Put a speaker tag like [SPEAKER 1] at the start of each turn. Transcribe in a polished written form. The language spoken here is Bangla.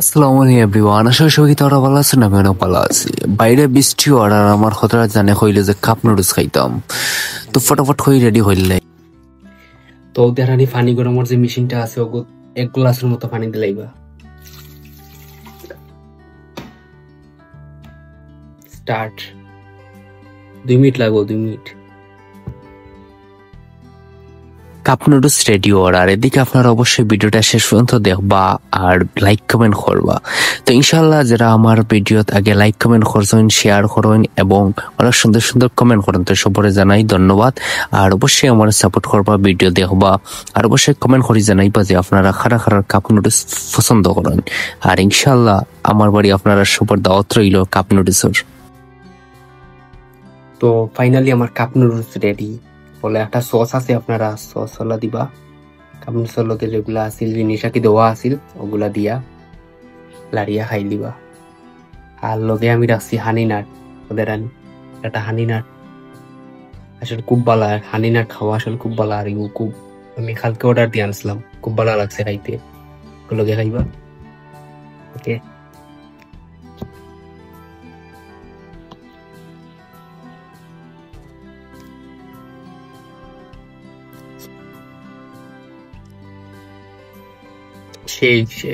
[SPEAKER 1] আসসালামু আলাইকুম এভরিওয়ান, আশা করি সবাই তোরা ভালো আছেন। আমি অনেক ভালো আছি। বাইরে বৃষ্টি আর আমার হঠাৎ জানে হইলে যে কাপ নুডলস খাইতাম, তো ফটাফট হয়ে রেডি হইলে
[SPEAKER 2] তো দেখানি পানি গরমের যে মেশিনটা আছে ওগো এক গ্লাসের মতো পানি দিলাইবা। স্টার্ট। 2 মিনিট লাগবে, 2 মিনিট।
[SPEAKER 1] কাপ নুডলস রেডি আর এদিকে আপনারা অবশ্যই ভিডিওটা শেষ পর্যন্ত দেখবা আর লাইক কমেন্ট করবা। তো ইনশাল্লাহ যারা আমার ভিডিওতে আগে লাইক কমেন্ট করছেন, শেয়ার করেন এবং অনেক সুন্দর সুন্দর কমেন্ট করেন, তো সবাই জানাই ধন্যবাদ। আর অবশ্যই আমার সাপোর্ট করবা, ভিডিও দেখবা আর অবশ্যই কমেন্ট করে জানাইবা যে আপনারা খারা খারা কাপ নুডলস পছন্দ করেন। আর ইনশাল্লাহ আমার বাড়ি আপনারা সবার দাওয়াত রইল কাপ নুডলসের।
[SPEAKER 2] তো ফাইনালি আমার কাপ নুডলস রেডি। বলে একটা সস আছে, আপনারা সস হলা দিবা। কাপ নুডলসের লগে যেগুলা আছিল জিনিস কি দেওয়া আছিল ওগুলা দিয়া লাড়িয়া খাই দিবা। আর লগে আমি রাখছি হানি নাট। ওদের একটা হানি নাট আসলে খুব ভালো। হানি নাট খাওয়া আসলে খুব ভালো। আর ইউ খুব আমি কালকে অর্ডার দিয়ে আনছিলাম, খুব ভালো লাগছে খাইতে। লগে খাইবা। ওকে। সেই সেই